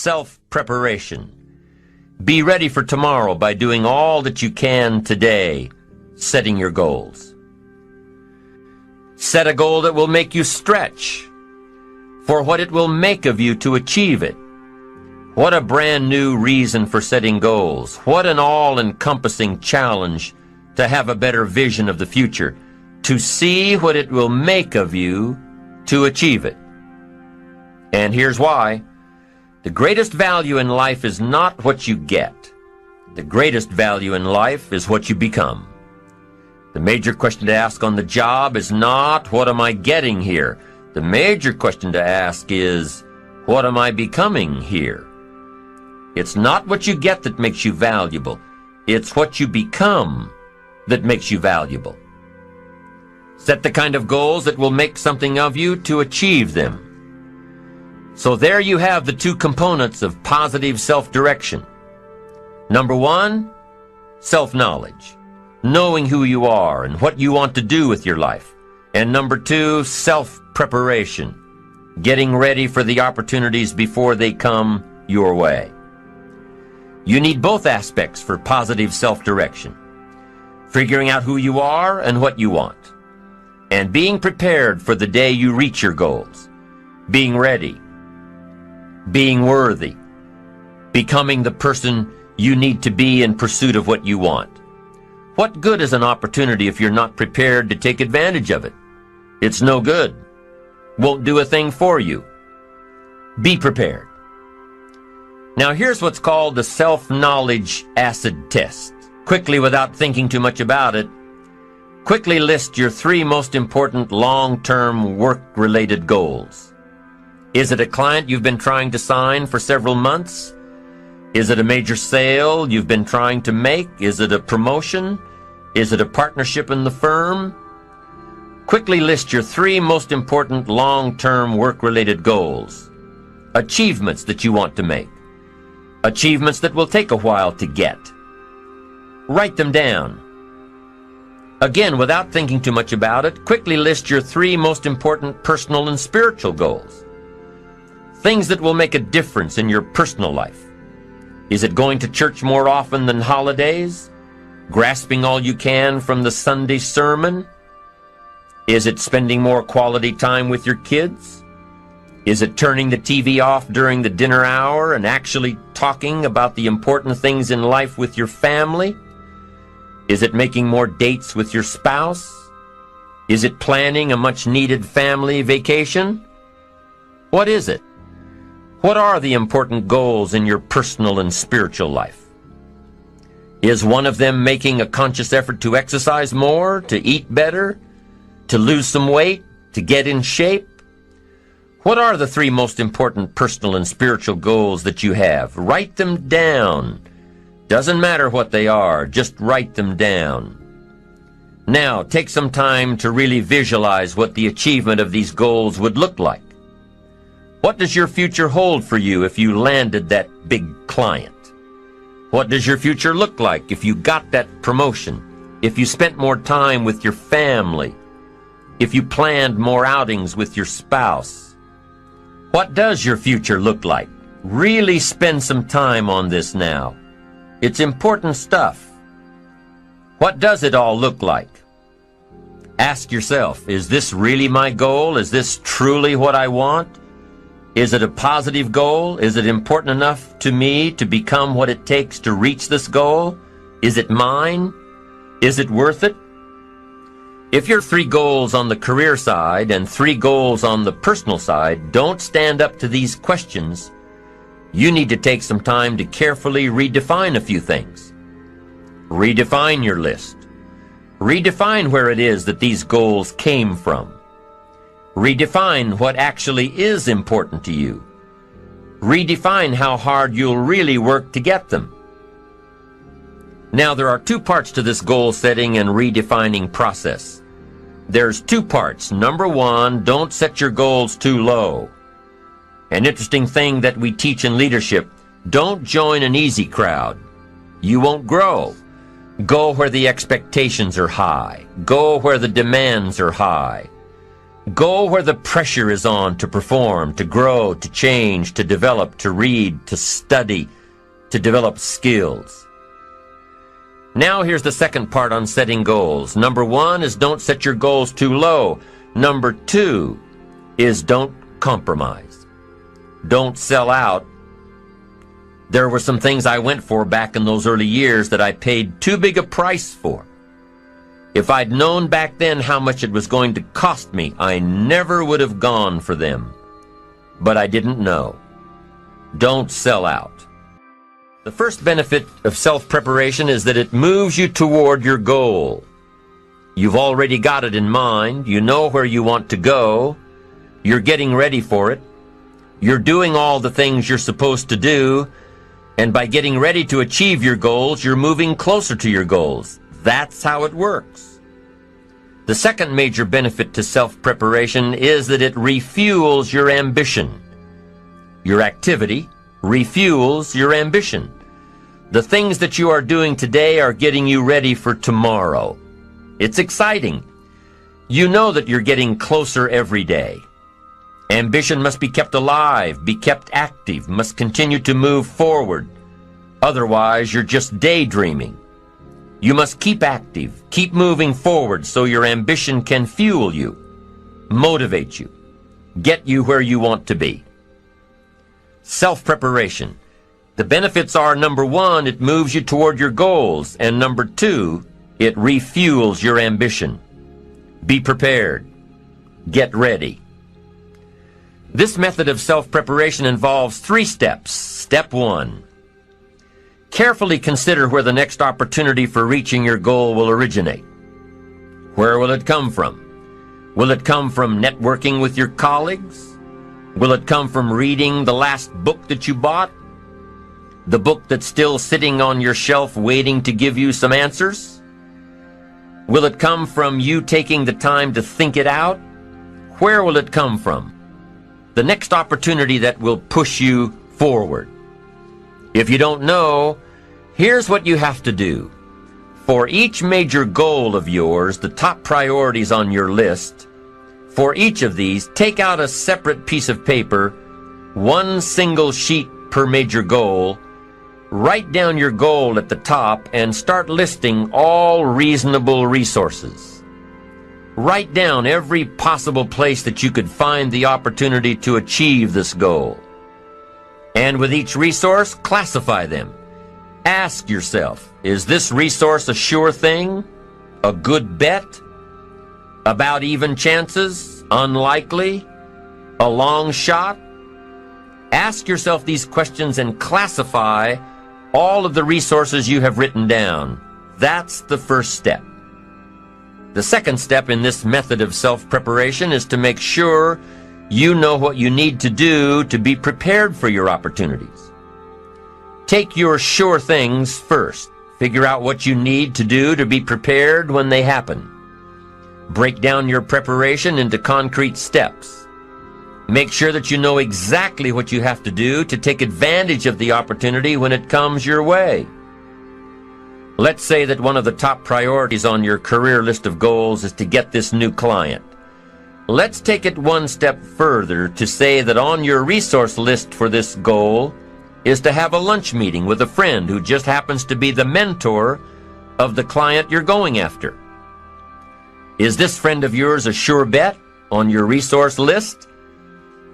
self-preparation. Be ready for tomorrow by doing all that you can today, setting your goals. Set a goal that will make you stretch for what it will make of you to achieve it. What a brand new reason for setting goals. What an all-encompassing challenge to have a better vision of the future, to see what it will make of you to achieve it. And here's why. The greatest value in life is not what you get. The greatest value in life is what you become. The major question to ask on the job is not, what am I getting here? The major question to ask is, what am I becoming here? It's not what you get that makes you valuable. It's what you become that makes you valuable. Set the kind of goals that will make something of you to achieve them. So there you have the two components of positive self-direction. Number one, self-knowledge, knowing who you are and what you want to do with your life. And number two, self-preparation, getting ready for the opportunities before they come your way. You need both aspects for positive self-direction, figuring out who you are and what you want, and being prepared for the day you reach your goals, being ready, being worthy, becoming the person you need to be in pursuit of what you want. What good is an opportunity if you're not prepared to take advantage of it? It's no good. Won't do a thing for you. Be prepared. Now here's what's called the self-knowledge acid test. Quickly, without thinking too much about it, quickly list your 3 most important long-term work-related goals. Is it a client you've been trying to sign for several months? Is it a major sale you've been trying to make? Is it a promotion? Is it a partnership in the firm? Quickly list your 3 most important long-term work-related goals. Achievements that you want to make. Achievements that will take a while to get. Write them down. Again, without thinking too much about it, quickly list your 3 most important personal and spiritual goals. Things that will make a difference in your personal life. Is it going to church more often than holidays? Grasping all you can from the Sunday sermon? Is it spending more quality time with your kids? Is it turning the TV off during the dinner hour and actually talking about the important things in life with your family? Is it making more dates with your spouse? Is it planning a much-needed family vacation? What is it? What are the important goals in your personal and spiritual life? Is one of them making a conscious effort to exercise more, to eat better, to lose some weight, to get in shape? What are the 3 most important personal and spiritual goals that you have? Write them down. Doesn't matter what they are, just write them down. Now, take some time to really visualize what the achievement of these goals would look like. What does your future hold for you if you landed that big client? What does your future look like if you got that promotion? If you spent more time with your family? If you planned more outings with your spouse? What does your future look like? Really spend some time on this now. It's important stuff. What does it all look like? Ask yourself, is this really my goal? Is this truly what I want? Is it a positive goal? Is it important enough to me to become what it takes to reach this goal? Is it mine? Is it worth it? If your 3 goals on the career side and 3 goals on the personal side don't stand up to these questions, you need to take some time to carefully redefine a few things. Redefine your list. Redefine where it is that these goals came from. Redefine what actually is important to you. Redefine how hard you'll really work to get them. Now, there are 2 parts to this goal setting and redefining process. There's 2 parts. Number 1, don't set your goals too low. An interesting thing that we teach in leadership, don't join an easy crowd. You won't grow. Go where the expectations are high. Go where the demands are high. Go where the pressure is on to perform, to grow, to change, to develop, to read, to study, to develop skills. Now here's the second part on setting goals. Number 1 is don't set your goals too low. Number 2 is don't compromise. Don't sell out. There were some things I went for back in those early years that I paid too big a price for. If I'd known back then how much it was going to cost me, I never would have gone for them. But I didn't know. Don't sell out. The first benefit of self-preparation is that it moves you toward your goal. You've already got it in mind. You know where you want to go. You're getting ready for it. You're doing all the things you're supposed to do. And by getting ready to achieve your goals, you're moving closer to your goals. That's how it works. The second major benefit to self-preparation is that it refuels your ambition. Your activity refuels your ambition. The things that you are doing today are getting you ready for tomorrow. It's exciting. You know that you're getting closer every day. Ambition must be kept alive, be kept active, must continue to move forward. Otherwise, you're just daydreaming. You must keep active, keep moving forward so your ambition can fuel you, motivate you, get you where you want to be. Self-preparation. The benefits are, number 1, it moves you toward your goals, and number 2, it refuels your ambition. Be prepared. Get ready. This method of self-preparation involves 3 steps. Step 1. Carefully consider where the next opportunity for reaching your goal will originate. Where will it come from? Will it come from networking with your colleagues? Will it come from reading the last book that you bought? The book that's still sitting on your shelf waiting to give you some answers? Will it come from you taking the time to think it out? Where will it come from? The next opportunity that will push you forward. If you don't know, here's what you have to do. For each major goal of yours, the top priorities on your list, for each of these, take out a separate piece of paper, 1 single sheet per major goal, write down your goal at the top, and start listing all reasonable resources. Write down every possible place that you could find the opportunity to achieve this goal. And with each resource, classify them. Ask yourself, is this resource a sure thing? A good bet? About even chances? Unlikely? A long shot? Ask yourself these questions and classify all of the resources you have written down. That's the first step. The second step in this method of self-preparation is to make sure you know what you need to do to be prepared for your opportunities. Take your sure things first. Figure out what you need to do to be prepared when they happen. Break down your preparation into concrete steps. Make sure that you know exactly what you have to do to take advantage of the opportunity when it comes your way. Let's say that one of the top priorities on your career list of goals is to get this new client. Let's take it 1 step further to say that on your resource list for this goal is to have a lunch meeting with a friend who just happens to be the mentor of the client you're going after. Is this friend of yours a sure bet on your resource list?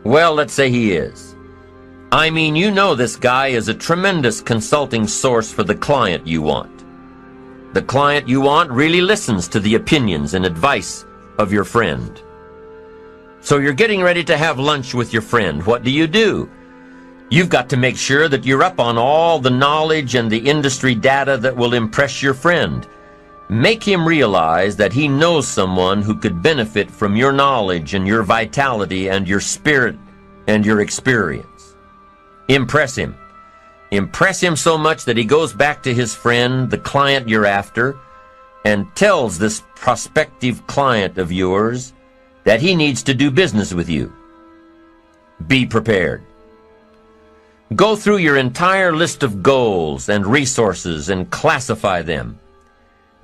Well, let's say he is. I mean, you know this guy is a tremendous consulting source for the client you want. The client you want really listens to the opinions and advice of your friend. So you're getting ready to have lunch with your friend. What do? You've got to make sure that you're up on all the knowledge and the industry data that will impress your friend. Make him realize that he knows someone who could benefit from your knowledge and your vitality and your spirit and your experience. Impress him. Impress him so much that he goes back to his friend, the client you're after, and tells this prospective client of yours that he needs to do business with you. Be prepared. Go through your entire list of goals and resources and classify them.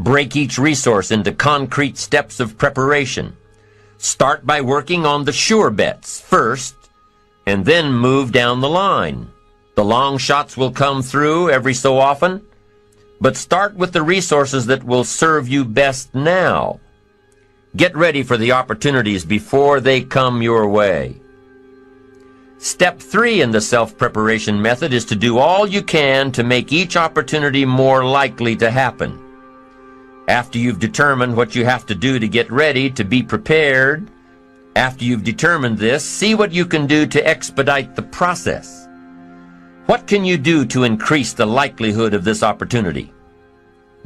Break each resource into concrete steps of preparation. Start by working on the sure bets first, and then move down the line. The long shots will come through every so often, but start with the resources that will serve you best now. Get ready for the opportunities before they come your way. Step 3 in the self-preparation method is to do all you can to make each opportunity more likely to happen. After you've determined what you have to do to get ready, to be prepared, after you've determined this, see what you can do to expedite the process. What can you do to increase the likelihood of this opportunity?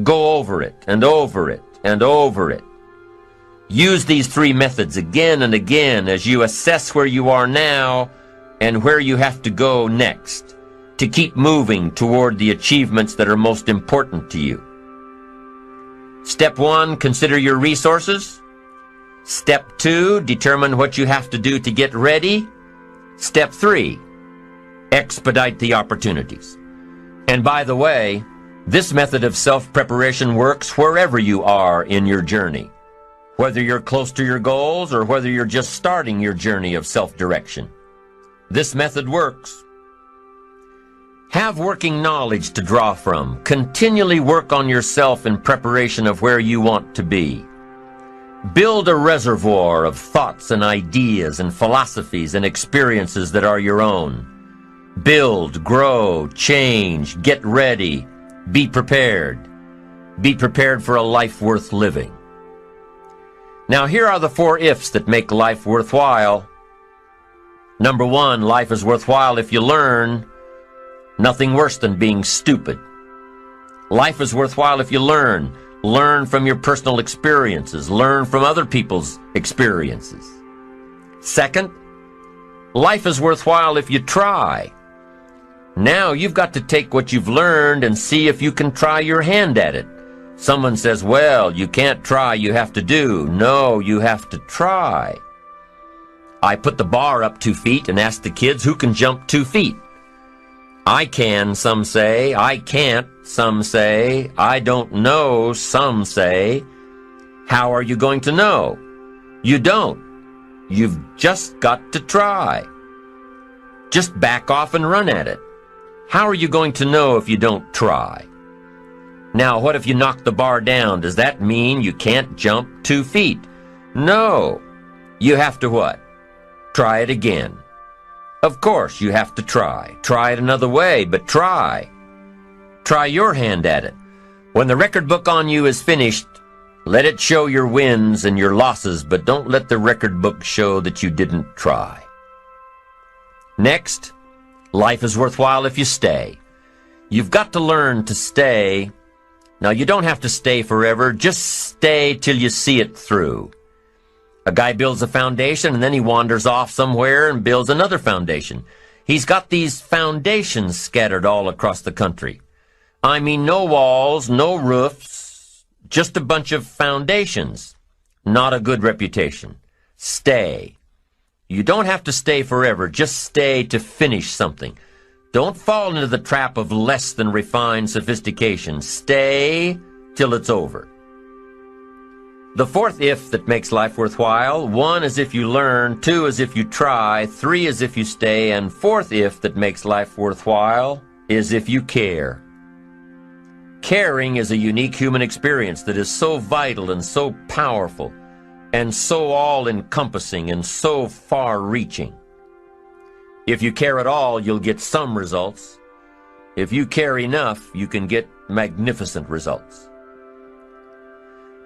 Go over it and over it and over it. Use these 3 methods again and again as you assess where you are now and where you have to go next to keep moving toward the achievements that are most important to you. Step 1, consider your resources. Step 2, determine what you have to do to get ready. Step 3, expedite the opportunities. And by the way, this method of self-preparation works wherever you are in your journey, whether you're close to your goals or whether you're just starting your journey of self-direction. This method works. Have working knowledge to draw from. Continually work on yourself in preparation of where you want to be. Build a reservoir of thoughts and ideas and philosophies and experiences that are your own. Build, grow, change, get ready, be prepared. Be prepared for a life worth living. Now here are the 4 ifs that make life worthwhile. Number 1, life is worthwhile if you learn. Nothing worse than being stupid. Life is worthwhile if you learn. Learn from your personal experiences. Learn from other people's experiences. Second, life is worthwhile if you try. Now you've got to take what you've learned and see if you can try your hand at it. Someone says, well, you can't try, you have to do. No, you have to try. I put the bar up 2 feet and asked the kids who can jump 2 feet. I can, some say. I can't, some say. I don't know, some say. How are you going to know? You don't. You've just got to try. Just back off and run at it. How are you going to know if you don't try? Now, what if you knock the bar down? Does that mean you can't jump 2 feet? No. You have to what? Try it again. Of course, you have to try. Try it another way, but try. Try your hand at it. When the record book on you is finished, let it show your wins and your losses, but don't let the record book show that you didn't try. Next, life is worthwhile if you stay. You've got to learn to stay. Now, you don't have to stay forever. Just stay till you see it through. A guy builds a foundation and then he wanders off somewhere and builds another foundation. He's got these foundations scattered all across the country. I mean, no walls, no roofs, just a bunch of foundations. Not a good reputation. Stay. You don't have to stay forever. Just stay to finish something. Don't fall into the trap of less than refined sophistication. Stay till it's over. The 4th if that makes life worthwhile, 1 is if you learn, 2 is if you try, 3 is if you stay, and 4th if that makes life worthwhile is if you care. Caring is a unique human experience that is so vital and so powerful and so all-encompassing and so far-reaching. If you care at all, you'll get some results. If you care enough, you can get magnificent results.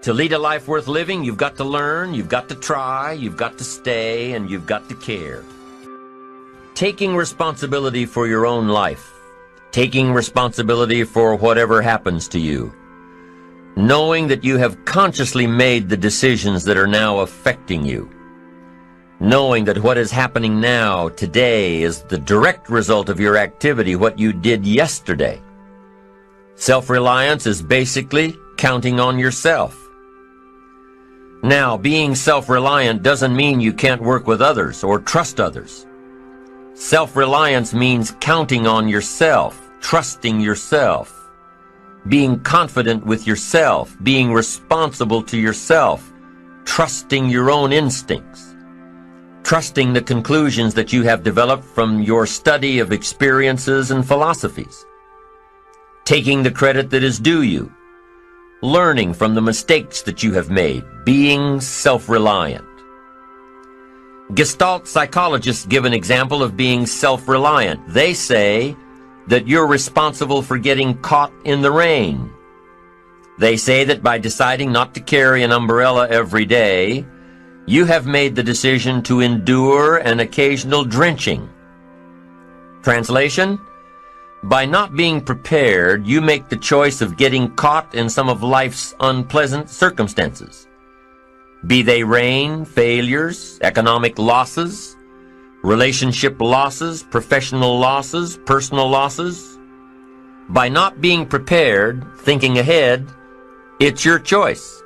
To lead a life worth living, you've got to learn, you've got to try, you've got to stay, and you've got to care. Taking responsibility for your own life. Taking responsibility for whatever happens to you. Knowing that you have consciously made the decisions that are now affecting you. Knowing that what is happening now, today, is the direct result of your activity, what you did yesterday. Self-reliance is basically counting on yourself. Now, being self-reliant doesn't mean you can't work with others or trust others. Self-reliance means counting on yourself, trusting yourself, being confident with yourself, being responsible to yourself, trusting your own instincts, trusting the conclusions that you have developed from your study of experiences and philosophies, taking the credit that is due you, learning from the mistakes that you have made, being self-reliant. Gestalt psychologists give an example of being self-reliant. They say that you're responsible for getting caught in the rain. They say that by deciding not to carry an umbrella every day, you have made the decision to endure an occasional drenching. Translation: by not being prepared, you make the choice of getting caught in some of life's unpleasant circumstances. Be they rain, failures, economic losses, relationship losses, professional losses, personal losses. By not being prepared, thinking ahead, it's your choice.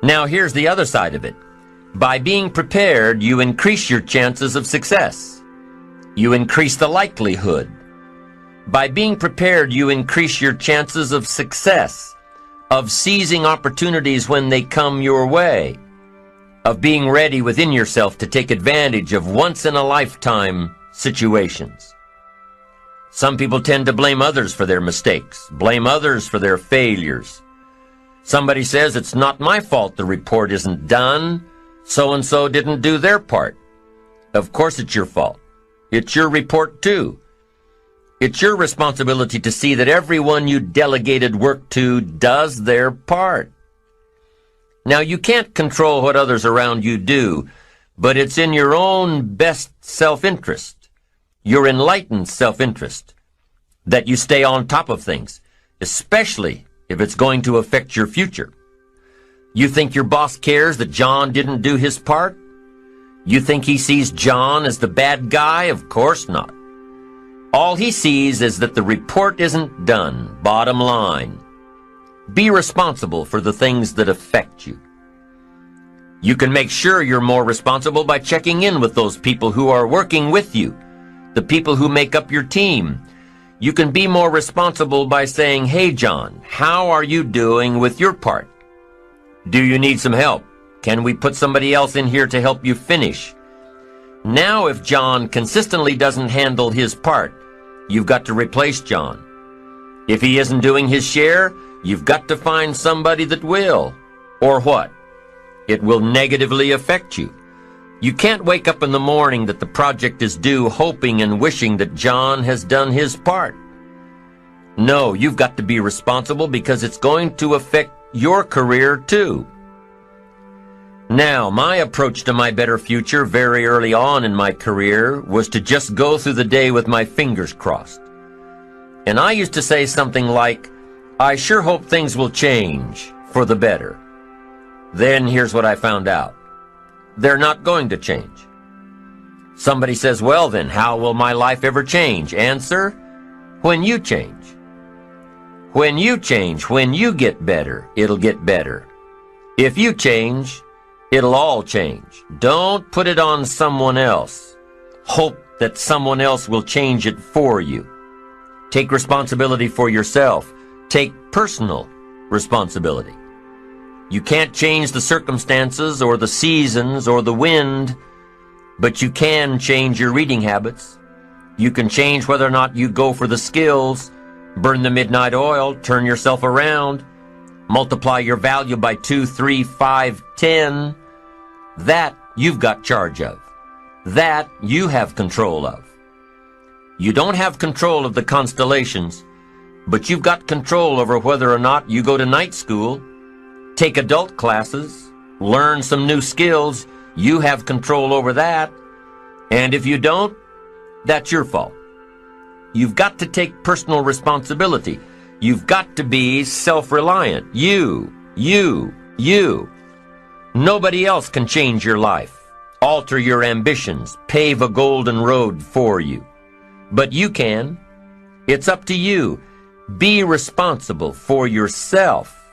Now here's the other side of it. By being prepared, you increase your chances of success. You increase the likelihood. By being prepared, you increase your chances of success, of seizing opportunities when they come your way, of being ready within yourself to take advantage of once-in-a-lifetime situations. Some people tend to blame others for their mistakes, blame others for their failures. Somebody says, it's not my fault the report isn't done. So-and-so didn't do their part. Of course it's your fault. It's your report too. It's your responsibility to see that everyone you delegated work to does their part. Now, you can't control what others around you do, but it's in your own best self-interest, your enlightened self-interest, that you stay on top of things, especially if it's going to affect your future. You think your boss cares that John didn't do his part? You think he sees John as the bad guy? Of course not. All he sees is that the report isn't done, bottom line. Be responsible for the things that affect you. You can make sure you're more responsible by checking in with those people who are working with you, the people who make up your team. You can be more responsible by saying, hey, John, how are you doing with your part? Do you need some help? Can we put somebody else in here to help you finish? Now, if John consistently doesn't handle his part, you've got to replace John. If he isn't doing his share, you've got to find somebody that will. Or what? It will negatively affect you. You can't wake up in the morning that the project is due hoping and wishing that John has done his part. No, you've got to be responsible because it's going to affect your career too. Now, my approach to my better future very early on in my career was to just go through the day with my fingers crossed. And I used to say something like, I sure hope things will change for the better. Then here's what I found out. They're not going to change. Somebody says, well then, how will my life ever change? Answer, when you change. When you change, when you get better, it'll get better. If you change, it'll all change. Don't put it on someone else. Hope that someone else will change it for you. Take responsibility for yourself. Take personal responsibility. You can't change the circumstances or the seasons or the wind, but you can change your reading habits. You can change whether or not you go for the skills, burn the midnight oil, turn yourself around, multiply your value by 2, 3, 5, 10. That you've got charge of. That you have control of. You don't have control of the constellations, but you've got control over whether or not you go to night school, take adult classes, learn some new skills. You have control over that. And if you don't, that's your fault. You've got to take personal responsibility. You've got to be self-reliant. You. Nobody else can change your life, alter your ambitions, pave a golden road for you. But you can. It's up to you. Be responsible for yourself.